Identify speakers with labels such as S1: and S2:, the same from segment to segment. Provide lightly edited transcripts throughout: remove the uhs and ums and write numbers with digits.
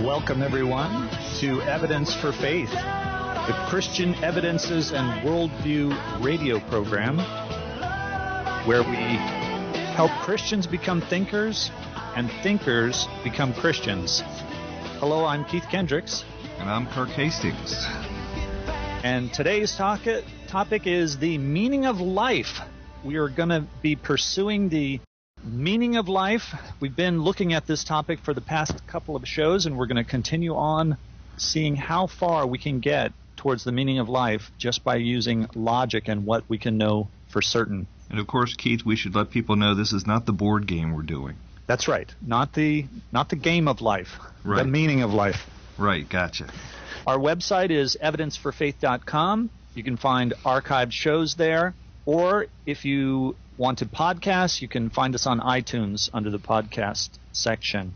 S1: Welcome, everyone, to Evidence for Faith, the Christian Evidences and Worldview radio program, where we help Christians become thinkers and thinkers become Christians. Hello, I'm Keith Kendricks.
S2: And I'm Kirk Hastings.
S1: And today's topic is the meaning of life. We are going to be pursuing the meaning of life. We've been looking at this topic for the past couple of shows, and we're going to continue on seeing how far we can get towards the meaning of life just by using logic and what we can know for certain.
S2: And of course, Keith, we should let people know this is not the board game we're doing.
S1: That's right. Not the game of life,
S2: right.
S1: The meaning of life.
S2: Right, gotcha.
S1: Our website is evidenceforfaith.com. You can find archived shows there, or if you wanted podcasts, you can find us on iTunes under the podcast section.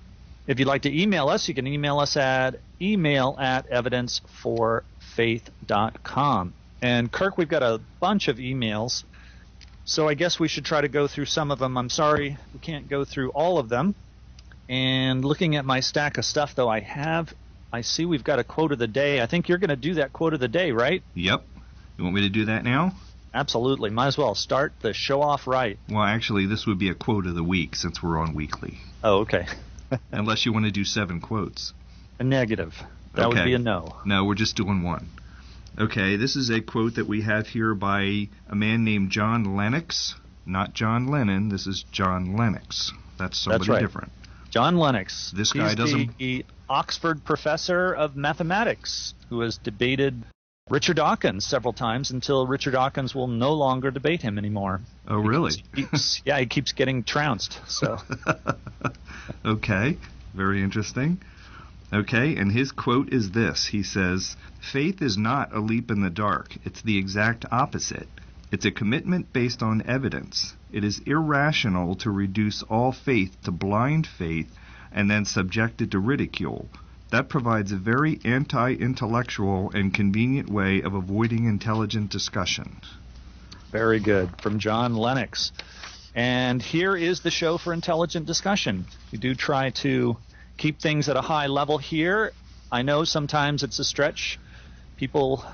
S1: If you'd like to email us, you can email us at email@evidenceforfaith.com. And Kirk, we've got a bunch of emails, so I guess we should try to go through some of them. I'm sorry we can't go through all of them. And looking at my stack of stuff, though, I see we've got a quote of the day. I think you're going to do that quote of the day, right?
S2: Yep. You want me to do that now?
S1: Absolutely. Might as well start the show off right.
S2: Well, actually, this would be a quote of the week since we're on weekly.
S1: Oh, okay.
S2: Unless you want to do 7 quotes.
S1: A negative. That would be a no.
S2: No, we're just doing one. Okay, this is a quote that we have here by a man named John Lennox. Not John Lennon. This is John Lennox. That's somebody different.
S1: John Lennox.
S2: This guy doesn't...
S1: the Oxford professor of mathematics who has debated Richard Dawkins several times until Richard Dawkins will no longer debate him anymore.
S2: Oh, really?
S1: He keeps getting trounced. So.
S2: Okay, very interesting. Okay, and his quote is this. He says, "Faith is not a leap in the dark. It's the exact opposite. It's a commitment based on evidence. It is irrational to reduce all faith to blind faith and then subject it to ridicule. That provides a very anti-intellectual and convenient way of avoiding intelligent discussion."
S1: Very good. From John Lennox. And here is the show for intelligent discussion. We do try to keep things at a high level here. I know sometimes it's a stretch. People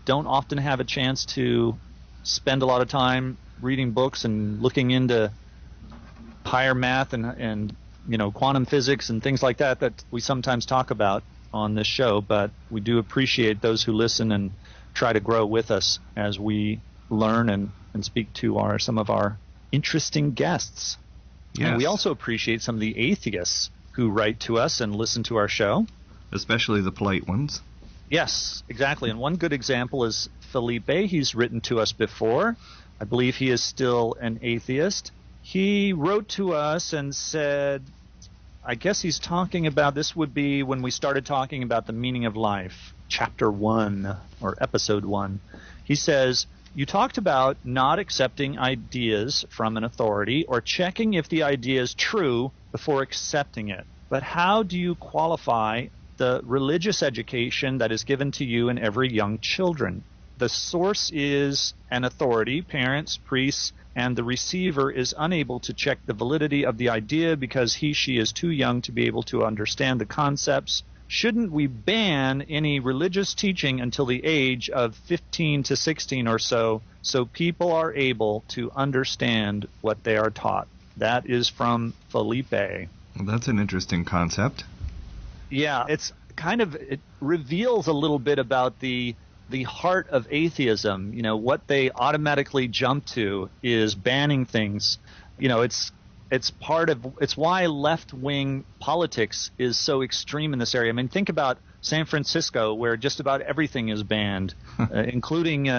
S1: don't often have a chance to spend a lot of time reading books and looking into higher math and quantum physics and things like that we sometimes talk about on this show, but we do appreciate those who listen and try to grow with us as we learn and speak to some of our interesting guests.
S2: Yes.
S1: And we also appreciate some of the atheists who write to us and listen to our show.
S2: Especially the polite ones.
S1: Yes, exactly. And one good example is Felipe. He's written to us before. I believe he is still an atheist. He wrote to us and said, I guess he's talking about, this would be when we started talking about the meaning of life, chapter 1 or episode 1. He says, "You talked about not accepting ideas from an authority or checking if the idea is true before accepting it. But how do you qualify the religious education that is given to you and every young children? The source is an authority, parents, priests, and the receiver is unable to check the validity of the idea because she is too young to be able to understand the concepts. Shouldn't we ban any religious teaching until the age of 15 to 16 or so people are able to understand what they are taught?" That is from Felipe.
S2: Well, that's an interesting concept.
S1: Yeah, it reveals a little bit about the heart of atheism. What they automatically jump to is banning things. It's why left-wing politics is so extreme in this area. I mean, think about San Francisco, where just about everything is banned, including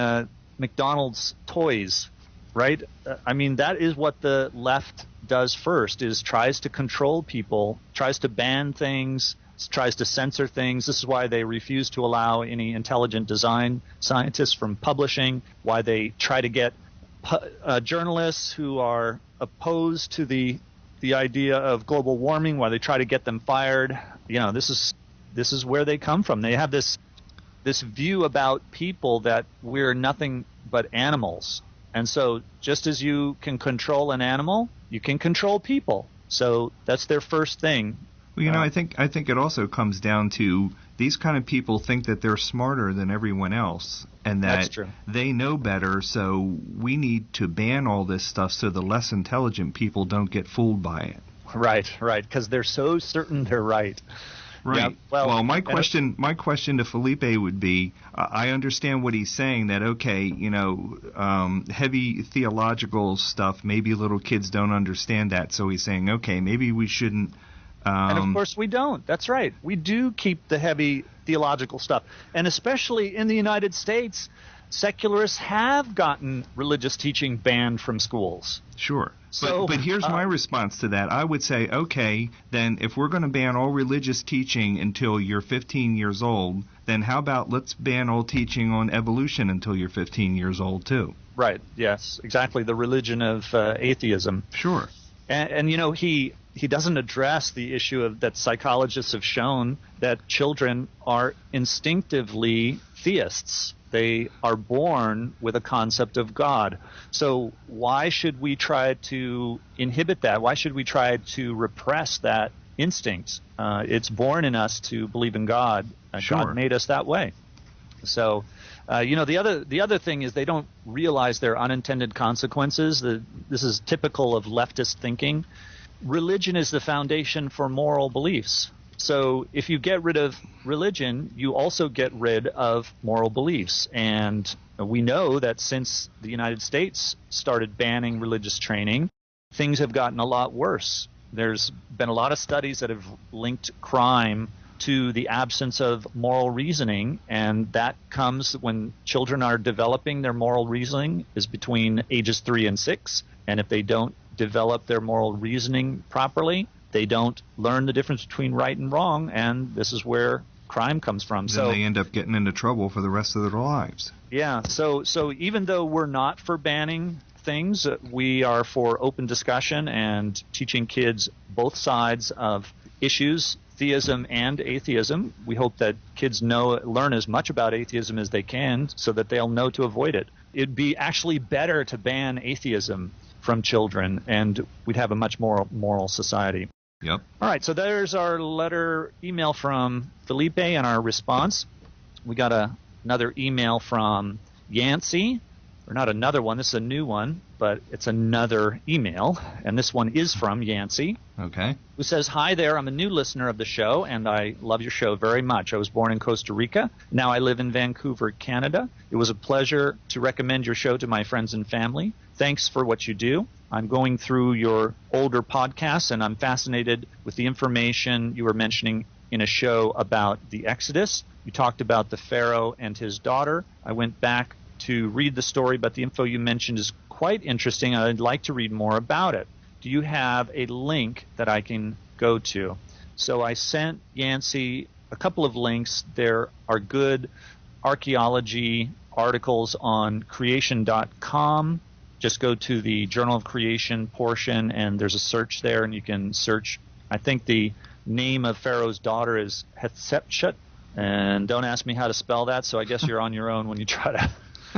S1: McDonald's toys, right? I mean, that is what the left does first, is tries to control people, tries to ban things, tries to censor things. This is why they refuse to allow any intelligent design scientists from publishing, why they try to get journalists who are opposed to the idea of global warming, why they try to get them fired. This is where they come from. They have this view about people that we're nothing but animals. And so just as you can control an animal, you can control people. So that's their first thing.
S2: Well, I think it also comes down to these kind of people think that they're smarter than everyone else, and that they know better. So we need to ban all this stuff so the less intelligent people don't get fooled by it.
S1: Right, because they're so certain they're right.
S2: Right.
S1: Yeah,
S2: well, my question to Felipe would be, I understand what he's saying, that okay, heavy theological stuff, maybe little kids don't understand that, so he's saying, okay, maybe we shouldn't.
S1: And of course we don't. That's right. We do keep the heavy theological stuff, and especially in the United States, secularists have gotten religious teaching banned from schools.
S2: Sure. But here's my response to that. I would say, okay, then if we're going to ban all religious teaching until you're 15 years old, then how about let's ban all teaching on evolution until you're 15 years old too?
S1: Right. Yes, exactly. The religion of atheism.
S2: Sure.
S1: And he doesn't address the issue of that psychologists have shown that children are instinctively theists. They are born with a concept of God. So why should we try to inhibit that? Why should we try to repress that instinct? It's born in us to believe in God.
S2: Sure.
S1: God made us that way. So, the other thing is they don't realize their unintended consequences. This is typical of leftist thinking. Religion is the foundation for moral beliefs. So if you get rid of religion, you also get rid of moral beliefs. And we know that since the United States started banning religious training, things have gotten a lot worse. There's been a lot of studies that have linked crime to the absence of moral reasoning, and that comes when children are developing their moral reasoning is between ages 3 and 6. And if they don't develop their moral reasoning properly, they don't learn the difference between right and wrong, and this is where crime comes from.
S2: Then they end up getting into trouble for the rest of their lives.
S1: Yeah, so even though we're not for banning things, we are for open discussion and teaching kids both sides of issues, theism and atheism. We hope that kids learn as much about atheism as they can so that they'll know to avoid it. It'd be actually better to ban atheism from children, and we'd have a much more moral society.
S2: Yep.
S1: All right, so there's our email from Felipe and our response. We got another email from Yancey, or not another one, this is a new one, but it's another email, and this one is from Yancey.
S2: Okay.
S1: Who says, "Hi there, I'm a new listener of the show, and I love your show very much. I was born in Costa Rica. Now I live in Vancouver, Canada. It was a pleasure to recommend your show to my friends and family. Thanks for what you do. I'm going through your older podcasts, and I'm fascinated with the information you were mentioning in a show about the Exodus. You talked about the Pharaoh and his daughter. I went back to read the story, but the info you mentioned is quite interesting, and I'd like to read more about it. Do you have a link that I can go to?" So I sent Yancey a couple of links. There are good archaeology articles on creation.com. Just go to the Journal of Creation portion, and there's a search there, and you can search. I think the name of Pharaoh's daughter is Hatshepsut, and don't ask me how to spell that, so I guess you're on your own when you try to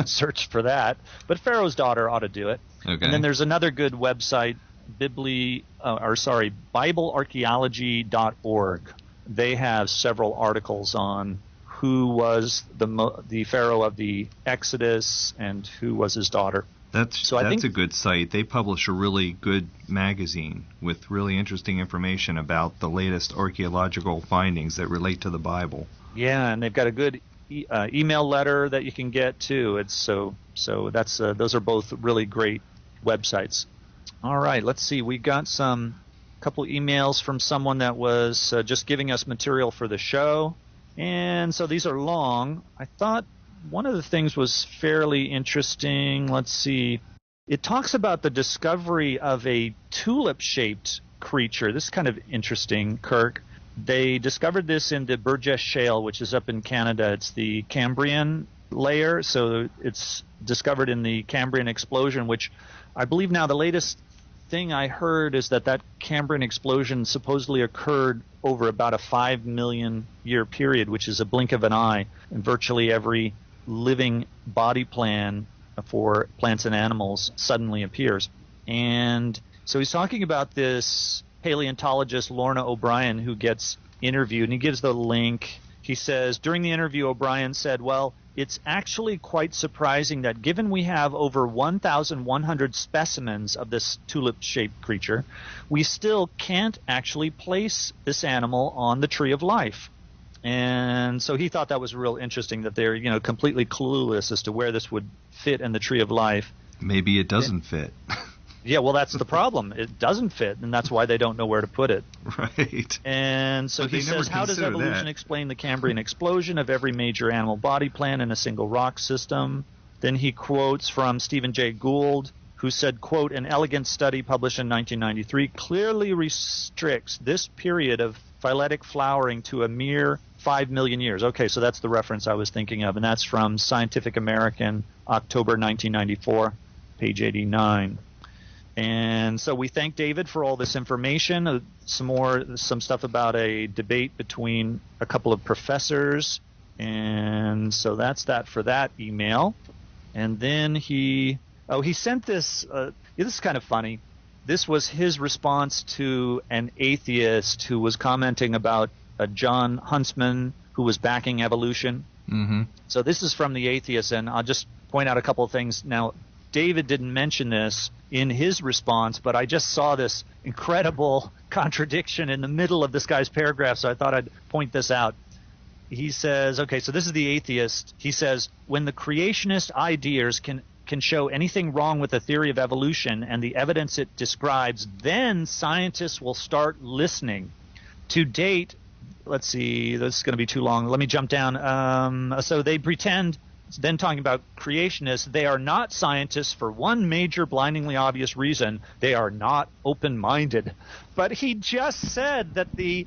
S1: search for that. But Pharaoh's daughter ought to do it.
S2: Okay.
S1: And then there's another good website, BibleArchaeology.org. They have several articles on who was the Pharaoh of the Exodus and who was his daughter.
S2: That's a good site. They publish a really good magazine with really interesting information about the latest archaeological findings that relate to the Bible.
S1: Yeah, and they've got a good email letter that you can get too. It's so that's those are both really great websites. All right, let's see. We got a couple emails from someone that was just giving us material for the show, and so these are long. I thought one of the things was fairly interesting. Let's see. It talks about the discovery of a tulip-shaped creature. This is kind of interesting, Kirk. They discovered this in the Burgess Shale, which is up in Canada. It's the Cambrian layer, so it's discovered in the Cambrian explosion, which I believe now the latest thing I heard is that Cambrian explosion supposedly occurred over about a 5 million year period, which is a blink of an eye, and virtually every living body plan for plants and animals suddenly appears. And so he's talking about this paleontologist Lorna O'Brien who gets interviewed, and he gives the link. He says, during the interview, O'Brien said, well, it's actually quite surprising that given we have over 1,100 specimens of this tulip-shaped creature, we still can't actually place this animal on the Tree of Life. And so he thought that was real interesting, that they're, completely clueless as to where this would fit in the Tree of Life.
S2: Maybe it doesn't fit.
S1: Yeah, well, that's the problem. It doesn't fit, and that's why they don't know where to put it.
S2: Right.
S1: And so he says, how does evolution explain the Cambrian explosion of every major animal body plan in a single rock system? Then he quotes from Stephen Jay Gould, who said, quote, an elegant study published in 1993 clearly restricts this period of phyletic flowering to a mere 5 million years. Okay, so that's the reference I was thinking of, and that's from Scientific American, October 1994, page 89. And so we thank David for all this information. Some stuff about a debate between a couple of professors. And so that's that for that email. And then he sent this. This is kind of funny. This was his response to an atheist who was commenting about John Huntsman, who was backing evolution.
S2: Mm-hmm.
S1: So this is from the atheist, and I'll just point out a couple of things. Now, David didn't mention this in his response, but I just saw this incredible contradiction in the middle of this guy's paragraph, so I thought I'd point this out. He says, okay, so this is the atheist. He says, when the creationist ideas can show anything wrong with the theory of evolution and the evidence it describes, then scientists will start listening. To date, let's see, this is going to be too long. Let me jump down. So they pretend, then talking about creationists, they are not scientists for one major blindingly obvious reason. They are not open-minded. But he just said that the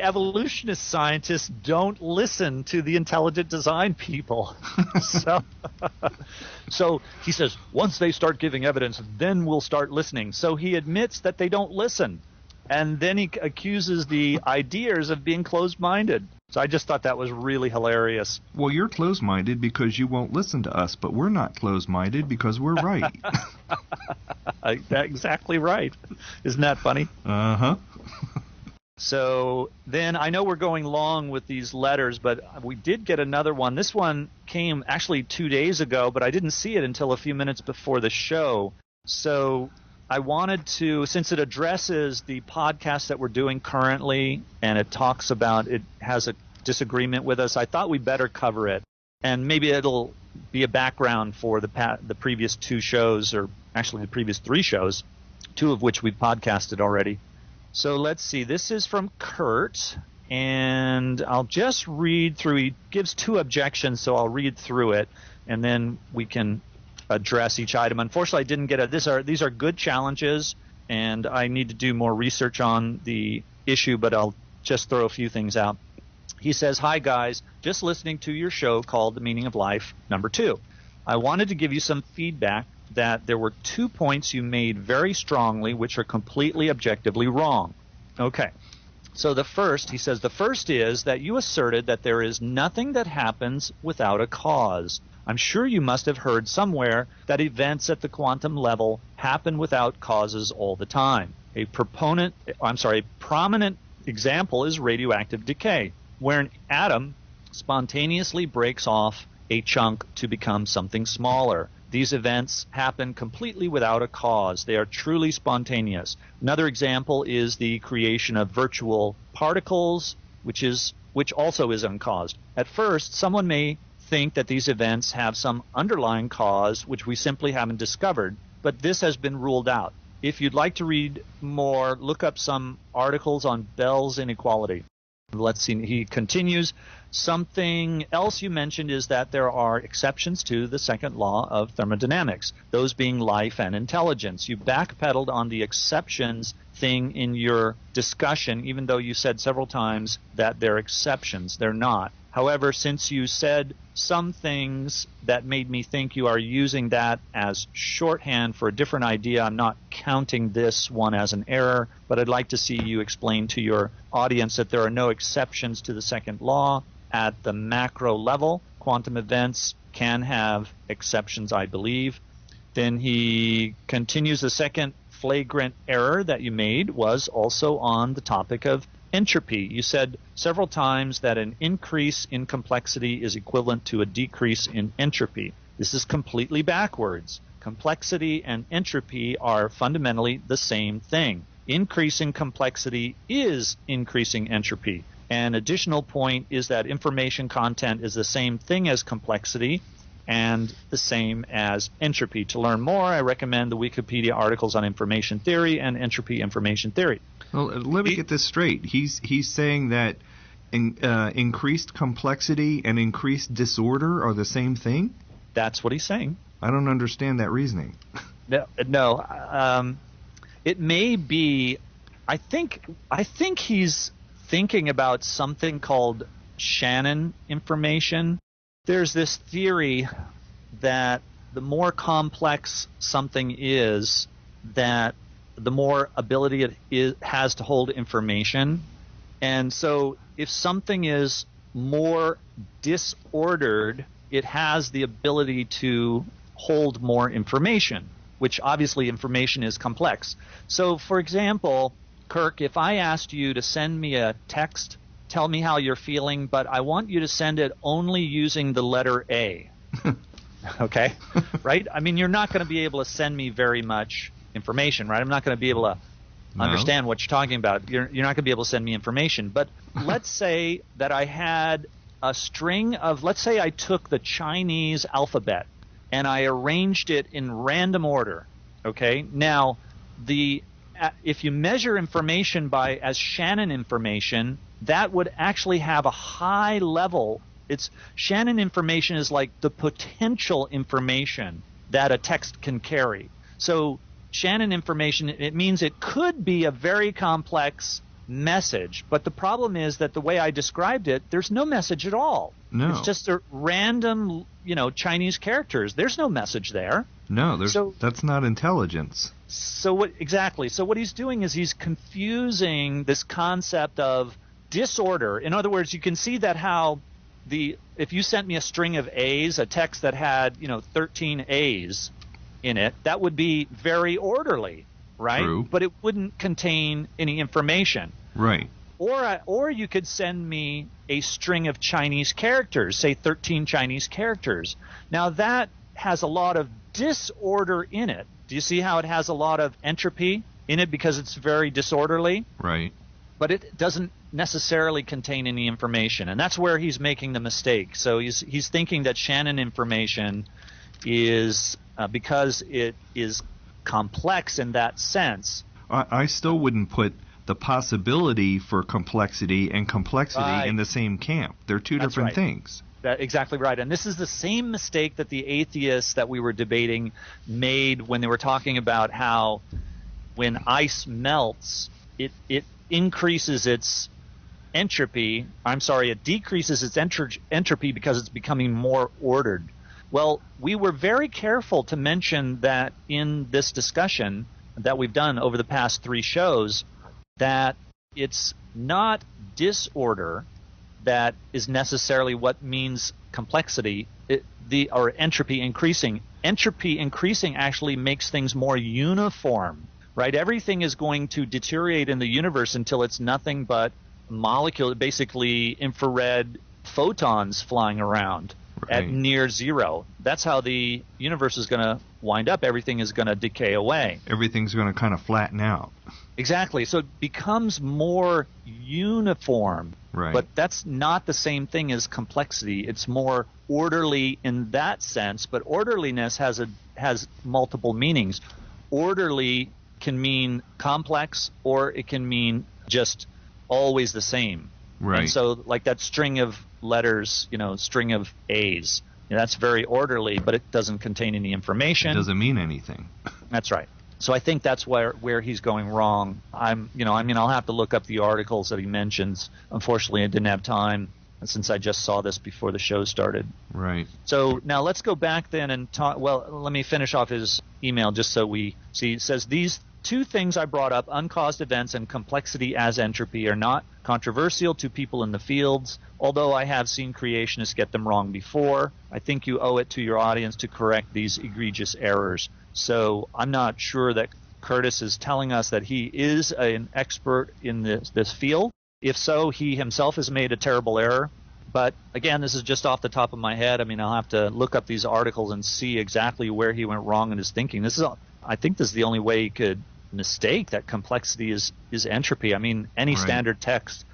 S1: evolutionist scientists don't listen to the intelligent design people. So he says, once they start giving evidence, then we'll start listening. So he admits that they don't listen. And then he accuses the ideas of being closed-minded. So I just thought that was really hilarious.
S2: Well, you're closed-minded because you won't listen to us, but we're not closed-minded because we're right.
S1: That's exactly right. Isn't that funny?
S2: Uh-huh.
S1: So then I know we're going long with these letters, but we did get another one. This one came actually 2 days ago, but I didn't see it until a few minutes before the show. So I wanted to, since it addresses the podcast that we're doing currently, and it talks about, it has a disagreement with us, I thought we better cover it. And maybe it'll be a background for the previous two shows, or actually the previous three shows, two of which we've podcasted already. So let's see. This is from Kurt, and I'll just read through. He gives two objections, so I'll read through it, and then we can address each item. Unfortunately, I didn't get it. These are good challenges, and I need to do more research on the issue, but I'll just throw a few things out. He says, hi, guys. Just listening to your show called The Meaning of Life, number 2. I wanted to give you some feedback that there were 2 points you made very strongly which are completely objectively wrong. Okay. So the first is that you asserted that there is nothing that happens without a cause. I'm sure you must have heard somewhere that events at the quantum level happen without causes all the time. A prominent example is radioactive decay, where an atom spontaneously breaks off a chunk to become something smaller. These events happen completely without a cause. They are truly spontaneous. Another example is the creation of virtual particles, which also is uncaused. At first, someone may think that these events have some underlying cause which we simply haven't discovered, but this has been ruled out. If you'd like to read more, look up some articles on Bell's inequality. Let's see, he continues. Something else you mentioned is that there are exceptions to the second law of thermodynamics, those being life and intelligence. You backpedaled on the exceptions thing in your discussion, even though you said several times that they're exceptions. They're not. However, since you said some things that made me think you are using that as shorthand for a different idea, I'm not counting this one as an error, but I'd like to see you explain to your audience that there are no exceptions to the second law. At the macro level, quantum events can have exceptions, I believe. Then he continues, the second flagrant error that you made was also on the topic of entropy. You said several times that an increase in complexity is equivalent to a decrease in entropy. This is completely backwards. Complexity and entropy are fundamentally the same thing. Increasing complexity is increasing entropy. An additional point is that information content is the same thing as complexity and the same as entropy. To learn more, I recommend the Wikipedia articles on information theory and entropy information theory.
S2: Well, let me get this straight. He's saying that increased complexity and increased disorder are the same thing?
S1: That's what he's saying.
S2: I don't understand that reasoning.
S1: No. It may be. I think he's thinking about something called Shannon information. There's this theory that the more complex something is, that the more ability it has to hold information. And so if something is more disordered, it has the ability to hold more information, which obviously information is complex. So, for example, Kirk, if I asked you to send me a text, tell me how you're feeling, but I want you to send it only using the letter A. Okay? Right? I mean, you're not going to be able to send me very much information, right? I'm not going to be able to understand what you're talking about. You're not going to be able to send me information. But let's say that I had a string of, let's say I took the Chinese alphabet and I arranged it in random order. Okay? Now, if you measure information as Shannon information, that would actually have a high level. Shannon information is like the potential information that a text can carry. So Shannon information, it means it could be a very complex message, but the problem is that the way I described it, there's no message at all.
S2: No.
S1: It's just a random, Chinese characters. There's no message there.
S2: No, that's not intelligence.
S1: So what he's doing is he's confusing this concept of disorder. In other words, you can see that how if you sent me a string of A's, a text that had 13 A's in it, that would be very orderly, right?
S2: True.
S1: But it wouldn't contain any information.
S2: Right.
S1: Or you could send me a string of Chinese characters, say 13 Chinese characters. Now that has a lot of disorder in it. Do you see how it has a lot of entropy in it because it's very disorderly?
S2: Right.
S1: But it doesn't necessarily contain any information, and that's where he's making the mistake. So he's thinking that Shannon information is because it is complex in that sense.
S2: I still wouldn't put the possibility for complexity and complexity in the same camp. They're two different things.
S1: Exactly right. And this is the same mistake that the atheists that we were debating made when they were talking about how when ice melts, it increases its entropy. It decreases its entropy because it's becoming more ordered. Well, we were very careful to mention that in this discussion that we've done over the past 3 shows, that it's not disorder that is necessarily what means complexity, or entropy increasing. Entropy increasing actually makes things more uniform, right? Everything is going to deteriorate in the universe until it's nothing but basically infrared photons flying around at near zero. That's how the universe is going to wind up. Everything is going to decay away.
S2: Everything's going to kind of flatten out.
S1: Exactly. So it becomes more uniform.
S2: Right.
S1: But that's not the same thing as complexity. It's more orderly in that sense, but orderliness has multiple meanings. Orderly can mean complex, or it can mean just always the same.
S2: Right.
S1: And so like that string of letters, string of A's, that's very orderly, but it doesn't contain any information.
S2: It doesn't mean anything.
S1: That's right. So I think that's where he's going wrong. I'll have to look up the articles that he mentions. Unfortunately, I didn't have time since I just saw this before the show started.
S2: Right.
S1: So now let's go back then and talk. Well, let me finish off his email just so we see. It says, these 2 things I brought up, uncaused events and complexity as entropy, are not controversial to people in the fields, although I have seen creationists get them wrong before. I think you owe it to your audience to correct these egregious errors. So I'm not sure that Curtis is telling us that he is an expert in this field. If so, he himself has made a terrible error. But again, this is just off the top of my head. I mean, I'll have to look up these articles and see exactly where he went wrong in his thinking. I think this is the only way he could mistake that complexity is entropy. I mean, any standard text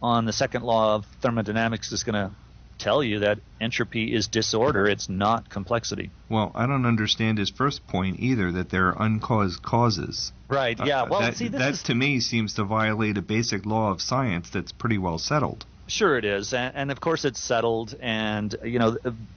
S1: on the second law of thermodynamics is going to tell you that entropy is disorder. It's not complexity.
S2: Well, I don't understand his first point either, that there are uncaused causes.
S1: Right, yeah. Well,
S2: that to me seems to violate a basic law of science that's pretty well settled.
S1: Sure it is, and of course it's settled, and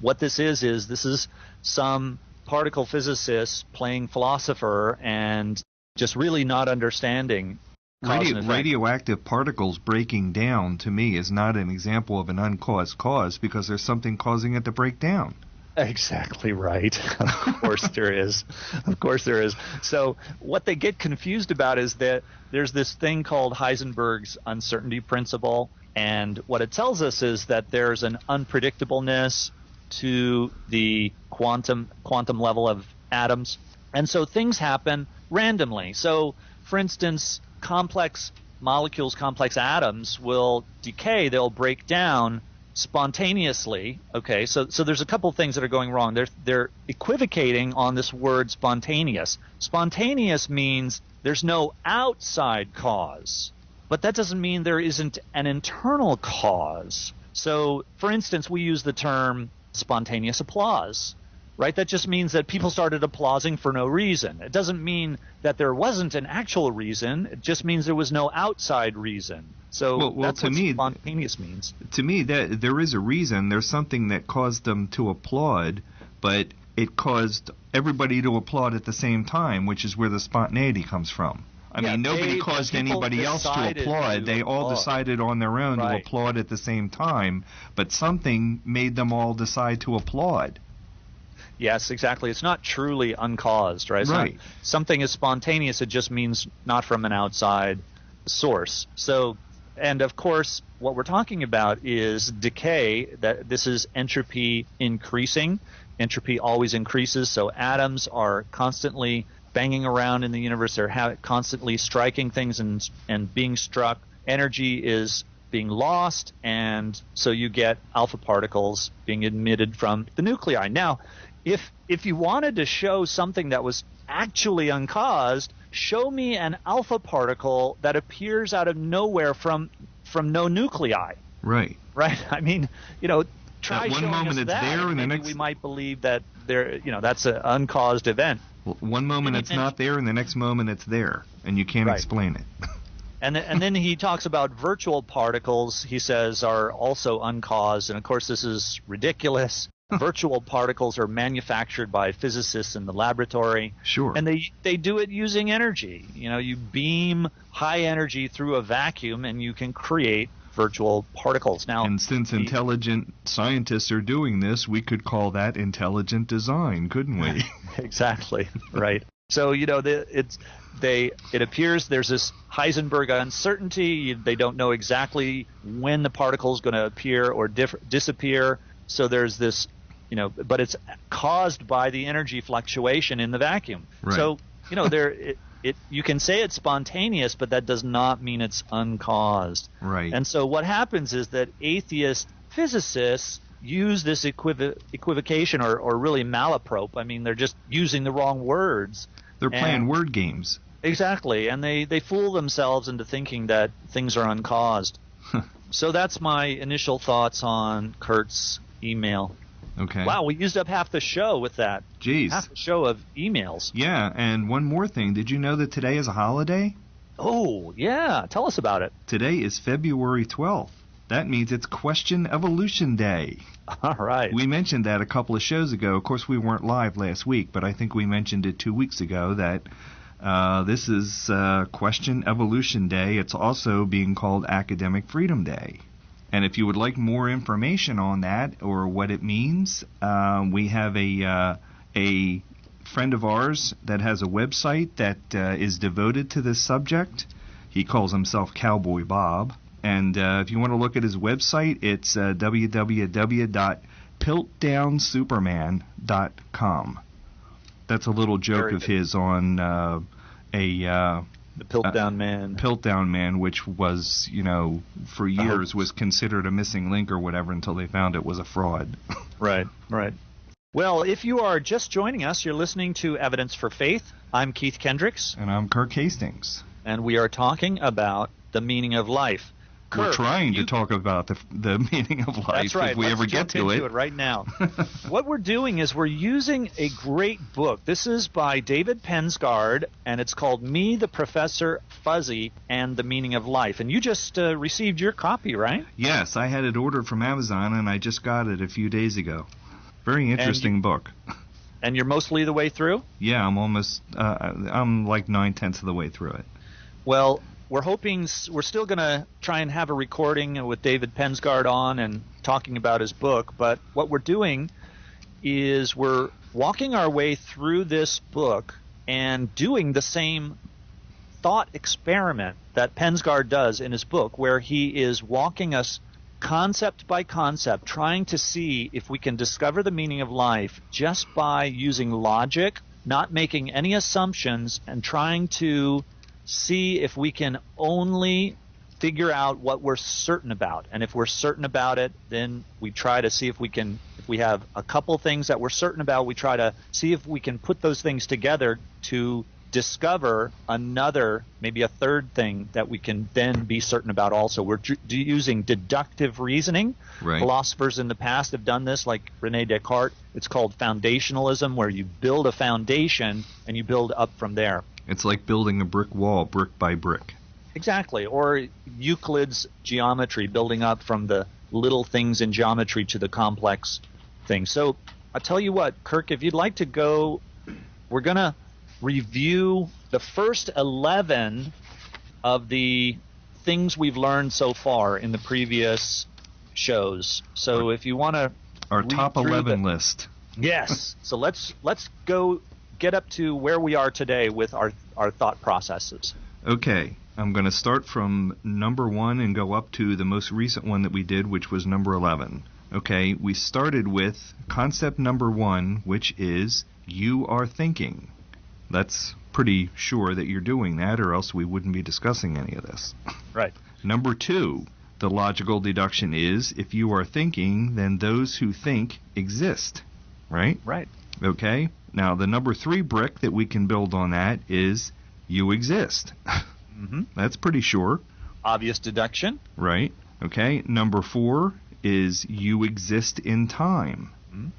S1: what this is some particle physicist playing philosopher and just really not understanding cause and effect.
S2: Radioactive particles breaking down, to me, is not an example of an uncaused cause, because there's something causing it to break down.
S1: Exactly right. Of course there is. Of course there is. So what they get confused about is that there's this thing called Heisenberg's uncertainty principle, and what it tells us is that there's an unpredictableness to the quantum level of atoms. And so things happen randomly. So, for instance, complex molecules, complex atoms will decay, they'll break down spontaneously. Okay, so there's a couple of things that are going wrong. They're equivocating on this word spontaneous. Spontaneous means there's no outside cause, but that doesn't mean there isn't an internal cause. So, for instance, we use the term spontaneous applause, right? That just means that people started applauding for no reason. It doesn't mean that there wasn't an actual reason. It just means there was no outside reason. So that's what spontaneous means.
S2: To me, that there is a reason. There's something that caused them to applaud, but it caused everybody to applaud at the same time, which is where the spontaneity comes from. I mean, nobody caused anybody else to applaud. They all decided on their own to applaud at the same time, but something made them all decide to applaud.
S1: Yes, exactly. It's not truly uncaused, right?
S2: Right.
S1: Something is spontaneous. It just means not from an outside source. So, and of course, what we're talking about is decay. That this is entropy increasing. Entropy always increases. So atoms are constantly banging around in the universe. They're constantly striking things and being struck. Energy is being lost, and so you get alpha particles being emitted from the nuclei. Now, if you wanted to show something that was actually uncaused, show me an alpha particle that appears out of nowhere from no nuclei.
S2: Right.
S1: Right. I mean, try
S2: one
S1: showing
S2: moment
S1: us
S2: it's
S1: that,
S2: there, and the next
S1: we might believe that that's an uncaused event.
S2: One moment it's not there, and the next moment it's there, and you can't explain it.
S1: And then he talks about virtual particles, he says, are also uncaused. And, of course, this is ridiculous. Virtual particles are manufactured by physicists in the laboratory.
S2: Sure.
S1: And they do it using energy. You beam high energy through a vacuum, and you can create virtual particles. Now,
S2: and since intelligent scientists are doing this, we could call that intelligent design, couldn't we?
S1: Exactly. Right. So, it appears there's this Heisenberg uncertainty. They don't know exactly when the particle is going to appear or disappear. So there's this, but it's caused by the energy fluctuation in the vacuum.
S2: Right.
S1: So, you can say it's spontaneous, but that does not mean it's uncaused.
S2: Right.
S1: And so what happens is that atheist physicists use this equivocation or really malaprop. I mean, they're just using the wrong words.
S2: They're playing word games.
S1: Exactly, and they fool themselves into thinking that things are uncaused. So that's my initial thoughts on Kurt's email.
S2: Okay.
S1: Wow, we used up half the show with that.
S2: Jeez.
S1: Half the show of emails.
S2: Yeah, and one more thing. Did you know that today is a holiday?
S1: Oh, yeah. Tell us about it.
S2: Today is February 12th. That means it's Question Evolution Day.
S1: All right.
S2: We mentioned that a couple of shows ago. Of course, we weren't live last week, but I think we mentioned it 2 weeks ago that this is Question Evolution Day. It's also being called Academic Freedom Day. And if you would like more information on that or what it means, we have a friend of ours that has a website that is devoted to this subject. He calls himself Cowboy Bob. And if you want to look at his website, it's www.piltdownsuperman.com. That's a little joke of his on
S1: The Piltdown Man.
S2: Piltdown Man, which was, for years was considered a missing link or whatever until they found it was a fraud.
S1: Right. Well, if you are just joining us, you're listening to Evidence for Faith. I'm Keith Kendricks.
S2: And I'm Kirk Hastings.
S1: And we are talking about the meaning of life. Kirk,
S2: we're trying to talk about the meaning of life.
S1: That's right.
S2: If we ever get to it.
S1: Right now. What we're doing is we're using a great book. This is by David Pensgard, and it's called Me, the Professor, Fuzzy, and the Meaning of Life. And you just received your copy, right?
S2: Yes, I had it ordered from Amazon, and I just got it a few days ago. Very interesting book.
S1: And you're mostly the way through?
S2: Yeah, I'm like 9/10 of the way through it.
S1: Well, we're still going to try and have a recording with David Pensgard on and talking about his book, but what we're doing is we're walking our way through this book and doing the same thought experiment that Pensgard does in his book, where he is walking us concept by concept, trying to see if we can discover the meaning of life just by using logic, not making any assumptions, and trying to see if we can only figure out what we're certain about. And if we're certain about it, then we try to see if we have a couple things that we're certain about, we try to see if we can put those things together to discover another, maybe a third thing that we can then be certain about also. We're using deductive reasoning.
S2: Right.
S1: Philosophers in the past have done this, like René Descartes. It's called foundationalism, where you build a foundation and you build up from there.
S2: It's like building a brick wall, brick by brick.
S1: Exactly. Or Euclid's geometry, building up from the little things in geometry to the complex things. So I'll tell you what, Kirk, if you'd like to go, we're going to review the first 11 of the things we've learned so far in the previous shows. So if you want to
S2: our top 11 list.
S1: Yes. So let's go get up to where we are today with our thought processes.
S2: Okay. I'm going to start from number 1 and go up to the most recent one that we did, which was number 11. Okay, we started with concept number 1, which is you are thinking. That's pretty sure that you're doing that, or else we wouldn't be discussing any of this.
S1: Right.
S2: Number 2, the logical deduction is if you are thinking, then those who think exist. Right?
S1: Right.
S2: Okay. Now, the number 3 brick that we can build on that is you exist.
S1: Mm-hmm.
S2: That's pretty sure.
S1: Obvious deduction.
S2: Right. Okay. Number 4 is you exist in time,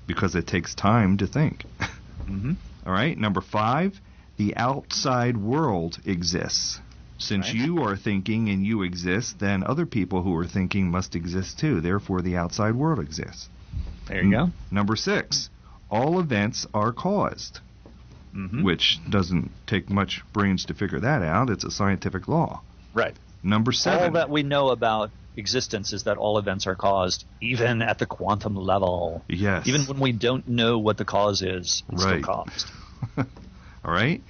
S2: because it takes time to think.
S1: Mm-hmm.
S2: All right. Number 5, the outside world exists. Since
S1: right.
S2: you are thinking and you exist, then other people who are thinking must exist too. Therefore, the outside world exists.
S1: There you go.
S2: Number 6, all events are caused, which doesn't take much brains to figure that out. It's a scientific law.
S1: Right.
S2: Number 7.
S1: All that we know about existence is that all events are caused, even at the quantum level.
S2: Yes.
S1: Even when we don't know what the cause is, it's
S2: right.
S1: still caused.
S2: All right.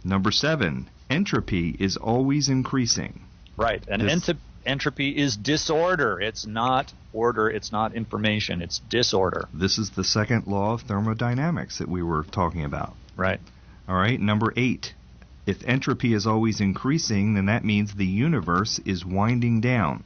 S2: Number 7, entropy is always increasing.
S1: Right. And entropy is disorder. It's not order. It's not information. It's disorder.
S2: This is the second law of thermodynamics that we were talking about.
S1: Right.
S2: All right. Number 8, if entropy is always increasing, then that means the universe is winding down.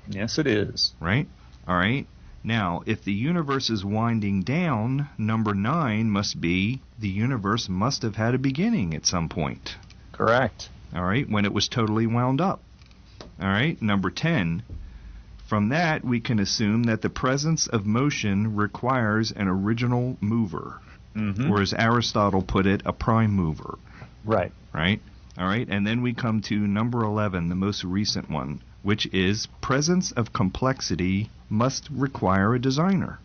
S1: Yes, it is.
S2: Right? All right. Now, if the universe is winding down, number 9 must be the universe must have had a beginning at some point.
S1: Correct.
S2: All right, when it was totally wound up. All right, number 10. From that, we can assume that the presence of motion requires an original mover, or as Aristotle put it, a prime mover.
S1: Right.
S2: Right? All right, and then we come to number 11, the most recent one, which is presence of complexity must require a designer.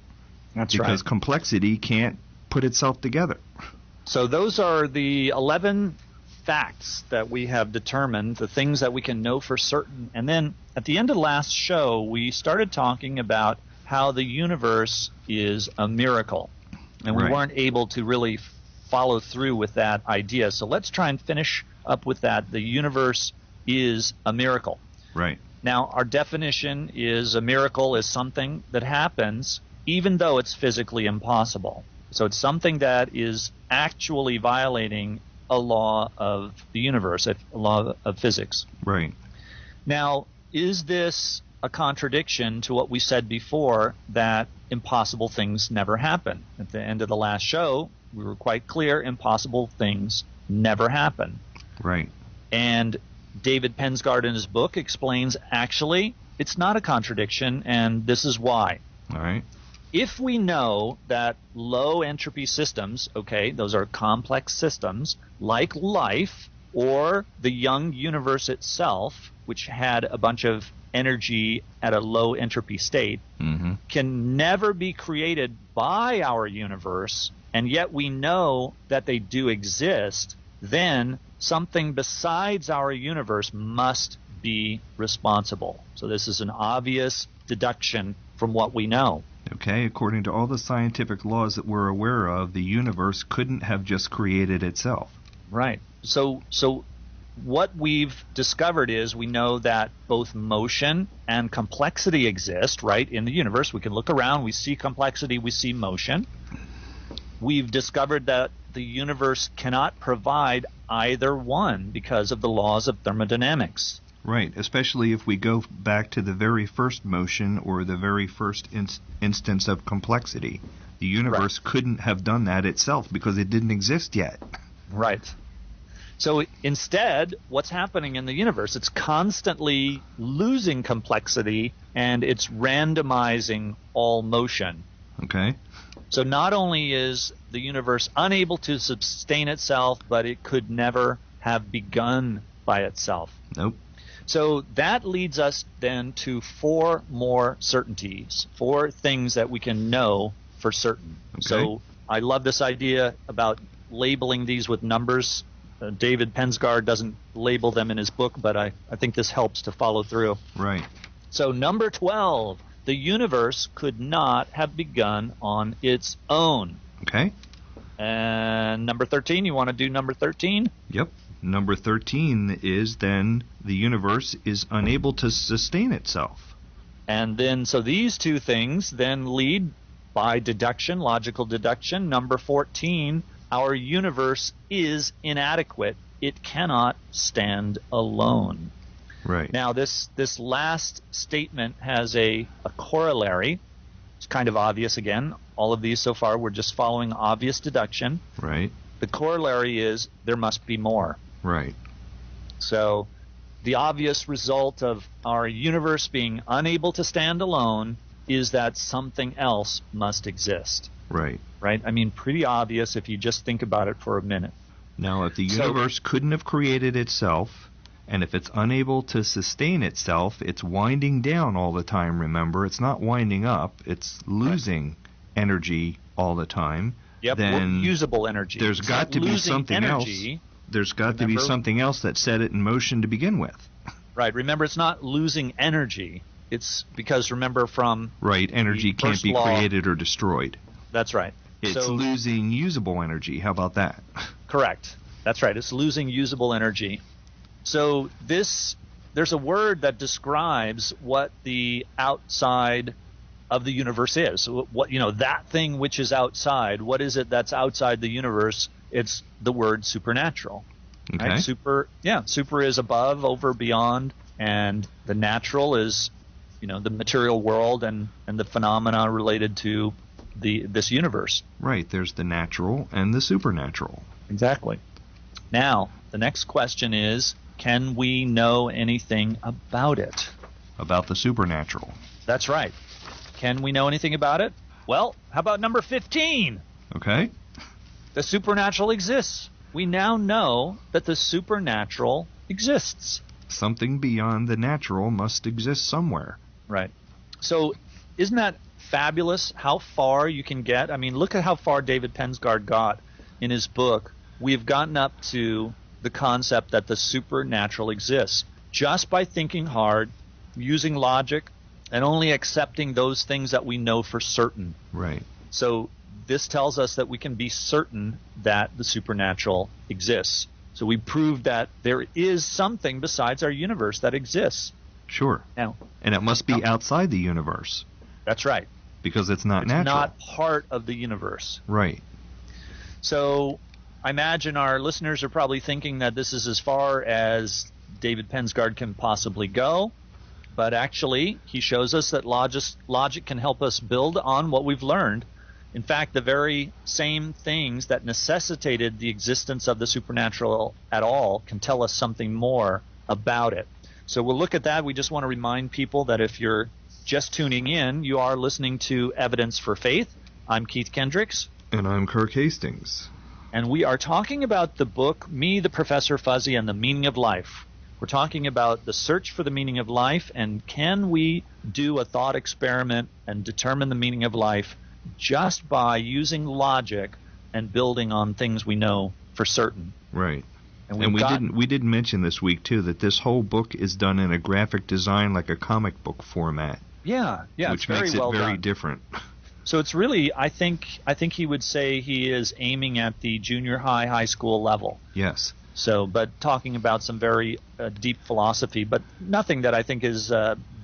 S1: That's right.
S2: Because complexity can't put itself together.
S1: So those are the 11 facts that we have determined, the things that we can know for certain. And then at the end of the last show, we started talking about how the universe is a miracle. And we weren't able to really follow through with that idea. So let's try and finish up with that. The universe is a miracle.
S2: Right.
S1: Now, our definition is a miracle is something that happens even though it's physically impossible. So it's something that is actually violating a law of the universe, a law of physics.
S2: Right.
S1: Now, is this a contradiction to what we said before, that impossible things never happen? At the end of the last show, we were quite clear, impossible things never happen.
S2: Right.
S1: And David Pensgard in his book explains, actually, it's not a contradiction, and this is why.
S2: All right.
S1: If we know that low entropy systems, okay, those are complex systems, like life or the young universe itself, which had a bunch of energy at a low entropy state, can never be created by our universe, and yet we know that they do exist, then something besides our universe must be responsible. So this is an obvious deduction from what we know.
S2: Okay, according to all the scientific laws that we're aware of, the universe couldn't have just created itself.
S1: Right. So what we've discovered is we know that both motion and complexity exist, right, in the universe. We can look around, we see complexity, we see motion. We've discovered that the universe cannot provide either one because of the laws of thermodynamics.
S2: Right, especially if we go back to the very first motion or the very first instance of complexity. The universe couldn't have done that itself because it didn't exist yet.
S1: Right. So instead, what's happening in the universe? It's constantly losing complexity, and it's randomizing all motion.
S2: Okay.
S1: So not only is the universe unable to sustain itself, but it could never have begun by itself.
S2: Nope.
S1: So that leads us then to 4 more certainties, 4 things that we can know for certain.
S2: Okay.
S1: So I love this idea about labeling these with numbers. David Pensgard doesn't label them in his book, but I think this helps to follow through.
S2: Right.
S1: So number 12, the universe could not have begun on its own.
S2: Okay.
S1: And number 13, you want to do number 13?
S2: Yep. Number 13 is then the universe is unable to sustain itself.
S1: And then, so these 2 things then lead by deduction, logical deduction. Number 14, our universe is inadequate. It cannot stand alone.
S2: Right.
S1: Now, this last statement has a corollary. It's kind of obvious again. All of these so far, we're just following obvious deduction.
S2: Right.
S1: The corollary is there must be more.
S2: Right.
S1: So the obvious result of our universe being unable to stand alone is that something else must exist.
S2: Right.
S1: Right? I mean, pretty obvious if you just think about it for a minute.
S2: Now, if the universe couldn't have created itself, and if it's unable to sustain itself, it's winding down all the time, remember? It's not winding up. It's losing energy all the time.
S1: Yep,
S2: then
S1: usable energy.
S2: There's got to be something else. There's got to be something else that set it in motion to begin with.
S1: Right. Remember, it's not losing energy. It's because, remember, from
S2: right, energy can't be created or destroyed.
S1: That's right.
S2: It's losing usable energy. How about that?
S1: Correct. That's right. It's losing usable energy. So there's a word that describes what the outside of the universe is. What, that thing which is outside. What is it that's outside the universe? It's the word supernatural.
S2: Okay.
S1: Right? Super is above, over, beyond, and the natural is, the material world and the phenomena related to this universe.
S2: Right. There's the natural and the supernatural.
S1: Exactly. Now, the next question is, can we know anything about it?
S2: About the supernatural.
S1: That's right. Can we know anything about it? Well, how about number 15?
S2: Okay.
S1: The supernatural exists. We now know that the supernatural exists.
S2: Something beyond the natural must exist somewhere.
S1: Right. So isn't that fabulous how far you can get? I mean, look at how far David Pensgard got in his book. We've gotten up to the concept that the supernatural exists just by thinking hard, using logic, and only accepting those things that we know for certain.
S2: Right.
S1: So this tells us that we can be certain that the supernatural exists. So we proved that there is something besides our universe that exists.
S2: Sure.
S1: Now,
S2: and it must be outside the universe.
S1: That's right.
S2: Because it's not natural.
S1: It's not part of the universe.
S2: Right.
S1: So I imagine our listeners are probably thinking that this is as far as David Pensgard can possibly go. But actually, he shows us that logic can help us build on what we've learned. In fact, the very same things that necessitated the existence of the supernatural at all can tell us something more about it. So we'll look at that. We just want to remind people that if you're just tuning in, you are listening to Evidence for Faith. I'm Keith Kendricks.
S2: And I'm Kirk Hastings.
S1: And we are talking about the book, Me, the Professor Fuzzy, and the Meaning of Life. We're talking about the search for the meaning of life, and can we do a thought experiment and determine the meaning of life just by using logic and building on things we know for certain.
S2: Right. And we didn't mention this week too that this whole book is done in a graphic design like a comic book format.
S1: Yeah,
S2: which makes it very different.
S1: So it's really, I think he would say he is aiming at the junior high school level.
S2: Yes.
S1: So, but talking about some very deep philosophy, but nothing that I think is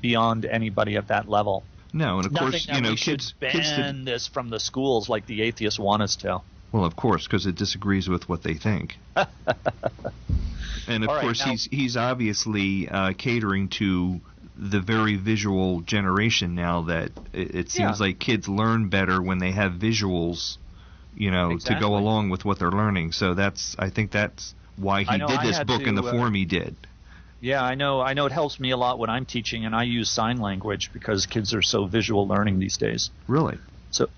S1: beyond anybody at that level.
S2: No, and of
S1: nothing
S2: course,
S1: that we should ban this from the schools like the atheists want us to.
S2: Well, of course, because it disagrees with what they think. And of course, now, he's obviously catering to the very visual generation now. That it seems like kids learn better when they have visuals, to go along with what they're learning. So I think that's why he did this book in the form he did.
S1: Yeah, I know it helps me a lot when I'm teaching, and I use sign language because kids are so visual learning these days.
S2: Really?
S1: So,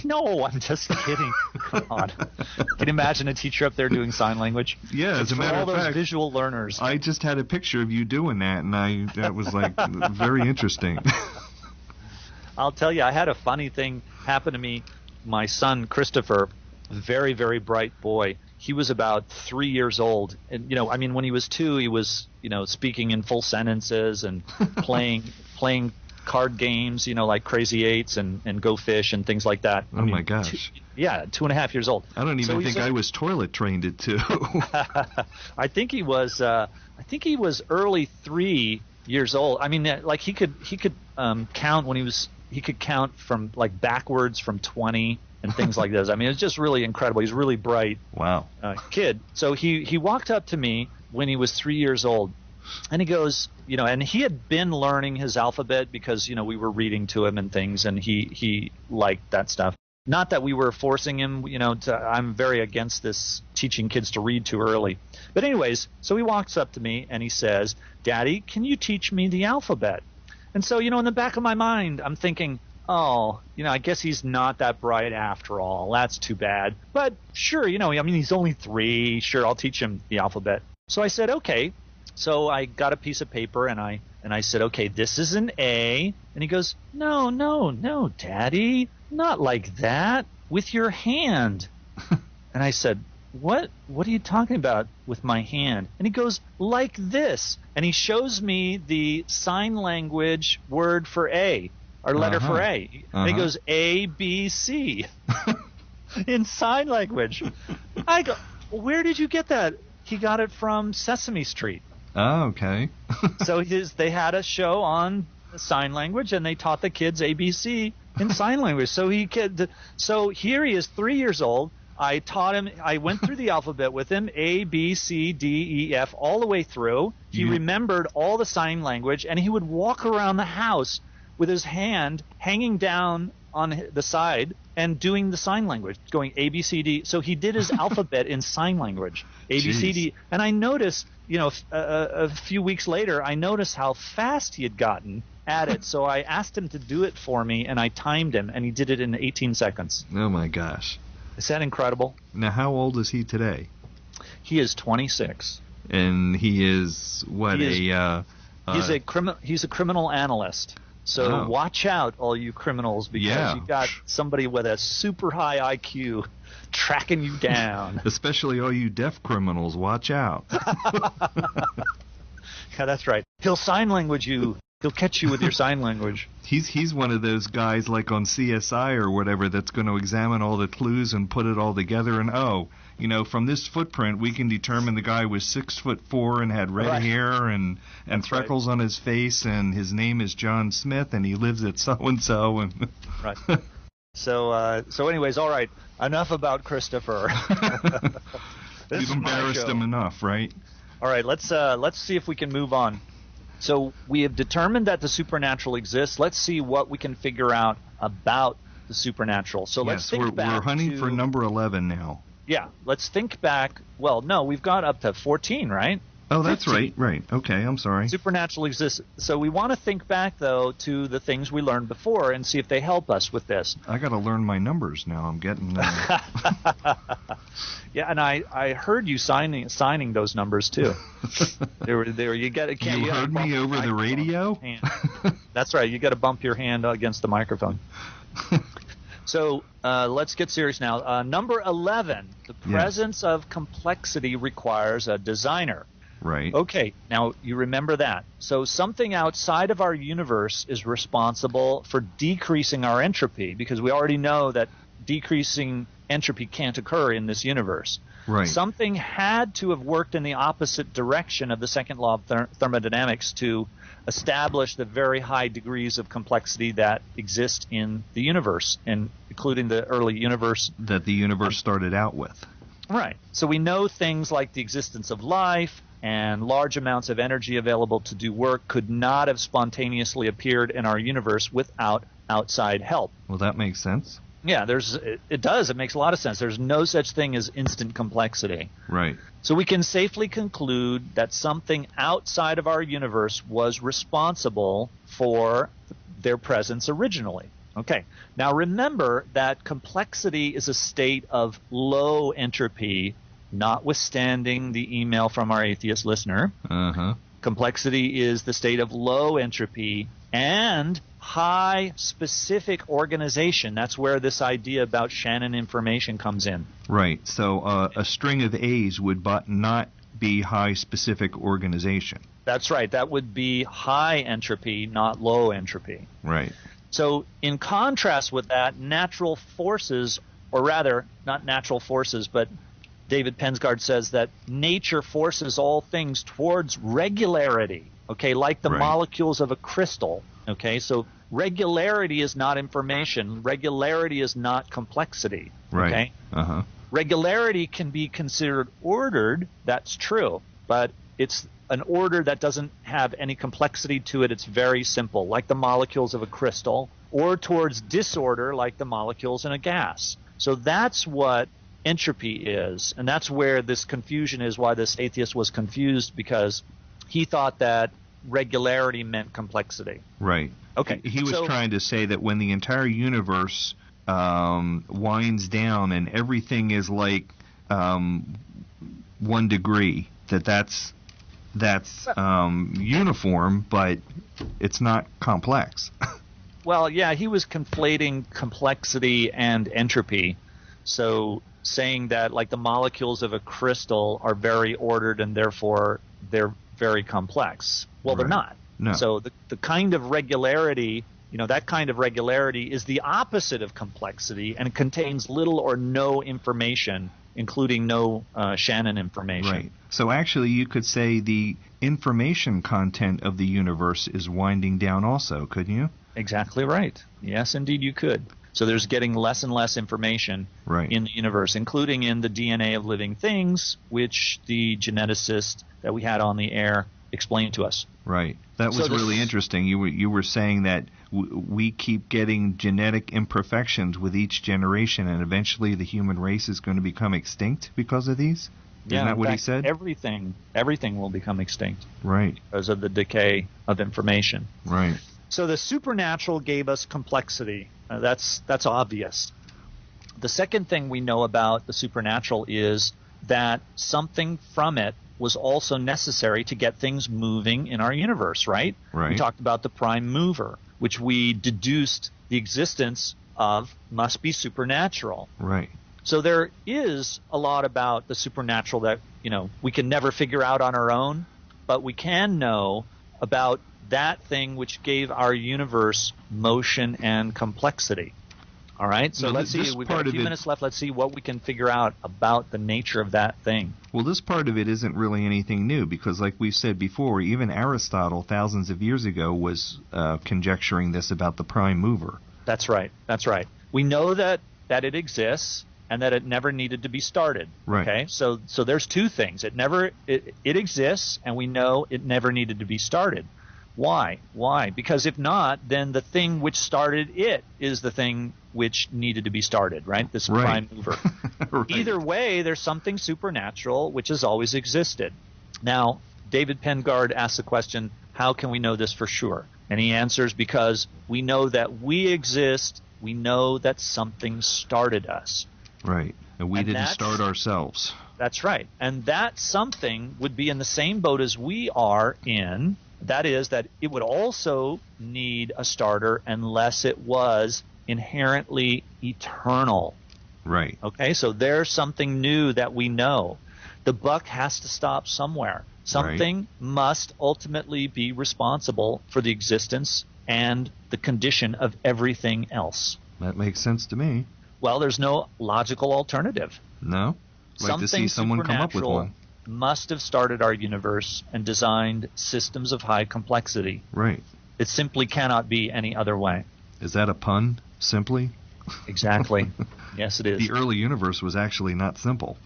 S1: no, I'm just kidding. Come on. Can you imagine a teacher up there doing sign language?
S2: Yeah, as a matter of fact,
S1: all those visual learners.
S2: I just had a picture of you doing that, and that was like very interesting.
S1: I'll tell you, I had a funny thing happen to me. My son, Christopher, very, very bright boy. He was about 3 years old, and when he was 2, he was speaking in full sentences and playing card games, like Crazy Eights and Go Fish and things like that.
S2: My gosh!
S1: 2.5 years old.
S2: I don't even think I was toilet trained at 2.
S1: I think he was. I think he was early 3 years old. I mean, like he could count when he was. He could count from like backwards from 20. And things like this. I mean, it's just really incredible. He's a really bright kid. So he walked up to me when he was 3 years old, and he goes, and he had been learning his alphabet because, we were reading to him and things, and he liked that stuff. Not that we were forcing him, I'm very against this teaching kids to read too early. But anyways, so he walks up to me and he says, "Daddy, can you teach me the alphabet?" And so, in the back of my mind, I'm thinking, oh, I guess he's not that bright after all. That's too bad. But sure, he's only 3. Sure, I'll teach him the alphabet. So I said, okay. So I got a piece of paper and I said, okay, this is an A. And he goes, no, Daddy, not like that. With your hand. And I said, what are you talking about with my hand? And he goes, like this. And he shows me the sign language word for A. Our letter for A. And he goes, A, B, C. In sign language. I go, where did you get that? He got it from Sesame Street.
S2: Oh, okay.
S1: So they had a show on sign language, and they taught the kids ABC in sign language. So here he is, 3 years old. I taught him. I went through the alphabet with him, A, B, C, D, E, F, all the way through. He remembered all the sign language, and he would walk around the house with his hand hanging down on the side and doing the sign language, going A, B, C, D. So he did his alphabet in sign language, A, B, C, D. And I noticed, a few weeks later, I noticed how fast he had gotten at it. So I asked him to do it for me, and I timed him, and he did it in 18 seconds.
S2: Oh, my gosh.
S1: Is that incredible?
S2: Now, how old is he today?
S1: He is 26.
S2: And he is what?
S1: He's a criminal analyst. So watch out, all you criminals, because you got somebody with a super high IQ tracking you down.
S2: Especially all you deaf criminals, watch out.
S1: Yeah, that's right. He'll sign language you. He'll catch you with your sign language.
S2: He's one of those guys like on CSI or whatever that's going to examine all the clues and put it all together and from this footprint we can determine the guy was 6'4" and had red hair and freckles on his face and his name is John Smith and he lives at so and so and
S1: right. So anyways, all right. Enough about Christopher. This
S2: You've
S1: is my
S2: embarrassed
S1: show.
S2: him enough, right?
S1: All right, let's see if we can move on. So we have determined that the supernatural exists. Let's see what we can figure out about the supernatural. So let's
S2: Yes,
S1: think back
S2: we're hunting
S1: to,
S2: for number 11 now.
S1: Yeah, let's think back. Well, no, we've got up to 14, right?
S2: Oh, that's
S1: 15.
S2: right. Okay, I'm sorry.
S1: Supernatural exists. So we want to think back, though, to the things we learned before and see if they help us with this.
S2: I got to learn my numbers now. I'm getting
S1: Yeah, and I heard you signing those numbers too. They were you got to
S2: You heard me over the radio?
S1: That's right. You got to bump your hand against the microphone. So let's get serious now. Number 11, the presence of complexity requires a designer.
S2: Right.
S1: Okay, now you remember that. So something outside of our universe is responsible for decreasing our entropy, because we already know that decreasing entropy can't occur in this universe.
S2: Right.
S1: Something had to have worked in the opposite direction of the second law of thermodynamics to establish the very high degrees of complexity that exist in the universe, and including the early universe.
S2: That the universe started out with.
S1: Right. So we know things like the existence of life and large amounts of energy available to do work could not have spontaneously appeared in our universe without outside help.
S2: Well, that makes sense.
S1: Yeah, it does. It makes a lot of sense. There's no such thing as instant complexity.
S2: Right.
S1: So we can safely conclude that something outside of our universe was responsible for their presence originally. Okay. Now remember that complexity is a state of low entropy, notwithstanding the email from our atheist listener.
S2: Uh-huh.
S1: Complexity is the state of low entropy and high specific organization. That's where this idea about Shannon information comes in.
S2: Right. So a string of A's would not be high specific organization.
S1: That's right. That would be high entropy, not low entropy.
S2: Right.
S1: So in contrast with that, natural forces, or rather, not natural forces, but David Pensgard says that nature forces all things towards regularity, okay, like the molecules of a crystal, okay? So regularity is not information. Regularity is not complexity, okay?
S2: Uh-huh.
S1: Regularity can be considered ordered, that's true, but it's an order that doesn't have any complexity to it. It's very simple, like the molecules of a crystal, or towards disorder, like the molecules in a gas. So that's what entropy is, and that's where this confusion is, why this atheist was confused, because he thought that regularity meant complexity.
S2: Right.
S1: Okay.
S2: He was trying to say that when the entire universe winds down and everything is like 1 degree, that's uniform, but it's not complex.
S1: Well, yeah, he was conflating complexity and entropy. So saying that like the molecules of a crystal are very ordered and therefore they're very complex. Well, they're not.
S2: No.
S1: So the kind of regularity, that kind of regularity is the opposite of complexity and contains little or no information, including no Shannon information.
S2: Right. So actually you could say the information content of the universe is winding down also, couldn't you?
S1: Exactly right. Yes, indeed you could. So there's getting less and less information in the universe, including in the DNA of living things, which the geneticist that we had on the air explained to us.
S2: Right. That was really interesting. You were saying that we keep getting genetic imperfections with each generation, and eventually the human race is going to become extinct because of these? Isn't that what he said?
S1: Everything will become extinct.
S2: Right.
S1: Because of the decay of information.
S2: Right.
S1: So the supernatural gave us complexity. That's obvious. The second thing we know about the supernatural is that something from it was also necessary to get things moving in our universe, right?
S2: Right.
S1: We talked about the prime mover, which we deduced the existence of must be supernatural.
S2: Right.
S1: So there is a lot about the supernatural that, we can never figure out on our own, but we can know about that thing which gave our universe motion and complexity. All right? So let's see. We've got a few minutes left. Let's see what we can figure out about the nature of that thing.
S2: Well, this part of it isn't really anything new because, like we've said before, even Aristotle thousands of years ago was conjecturing this about the prime mover.
S1: That's right. That's right. We know that it exists and that it never needed to be started.
S2: Right.
S1: Okay, so there's two things. It exists, and we know it never needed to be started. Why? Because if not, then the thing which started it is the thing which needed to be started, right? This prime mover.
S2: Right.
S1: Either way, there's something supernatural which has always existed. Now, David Pengard asks the question, how can we know this for sure? And he answers, because we know that we exist, we know that something started us.
S2: Right. And we didn't start ourselves.
S1: That's right. And that something would be in the same boat as we are in. That is, that it would also need a starter unless it was inherently eternal.
S2: Right.
S1: Okay, so there's something new that we know. The buck has to stop somewhere. Something must ultimately be responsible for the existence and the condition of everything else.
S2: That makes sense to me.
S1: Well, there's no logical alternative.
S2: No? I'd like to see someone come up with one.
S1: Must have started our universe and designed systems of high complexity.
S2: Right.
S1: It simply cannot be any other way.
S2: Is that a pun, simply?
S1: Exactly. Yes, it is.
S2: The early universe was actually not simple.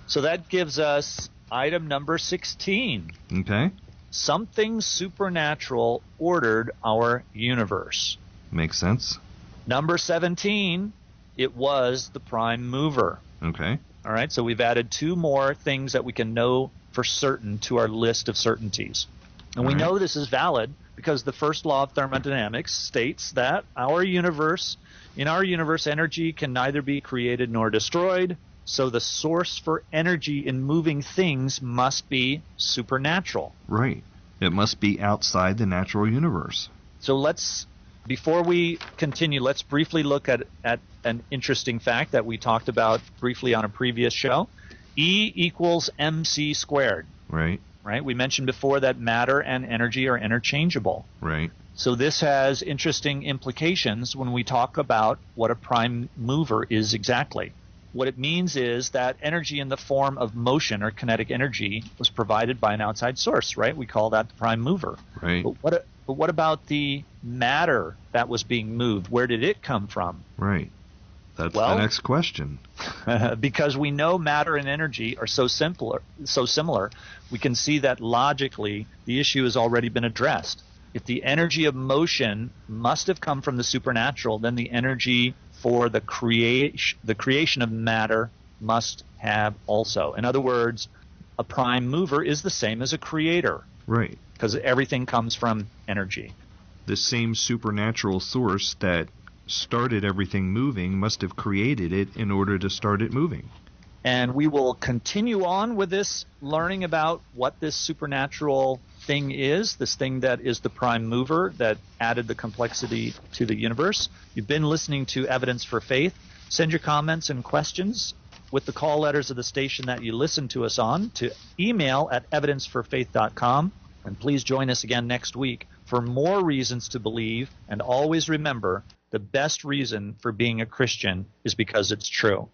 S1: So that gives us item number 16.
S2: Okay.
S1: Something supernatural ordered our universe.
S2: Makes sense.
S1: Number 17, it was the prime mover.
S2: Okay.
S1: All right, so we've added two more things that we can know for certain to our list of certainties. And we know this is valid because the first law of thermodynamics states that in our universe, energy can neither be created nor destroyed, so the source for energy in moving things must be supernatural.
S2: Right. It must be outside the natural universe.
S1: So before we continue, let's briefly look at an interesting fact that we talked about briefly on a previous show. E equals mc squared.
S2: Right.
S1: Right? We mentioned before that matter and energy are interchangeable.
S2: Right.
S1: So this has interesting implications when we talk about what a prime mover is exactly. What it means is that energy in the form of motion or kinetic energy was provided by an outside source, right? We call that the prime mover.
S2: Right.
S1: But what about the matter that was being moved? Where did it come from?
S2: Right. That's the next question.
S1: Because we know matter and energy are so similar, we can see that logically the issue has already been addressed. If the energy of motion must have come from the supernatural, then the energy for the creation of matter must have also. In other words, a prime mover is the same as a creator.
S2: Right.
S1: Because everything comes from energy.
S2: The same supernatural source that started everything moving must have created it in order to start it moving.
S1: And we will continue on with this, learning about what this supernatural thing is, this thing that is the prime mover that added the complexity to the universe. You've been listening to Evidence for Faith. Send your comments and questions with the call letters of the station that you listen to us on to email at evidenceforfaith.com. And please join us again next week for more reasons to believe. And always remember, the best reason for being a Christian is because it's true.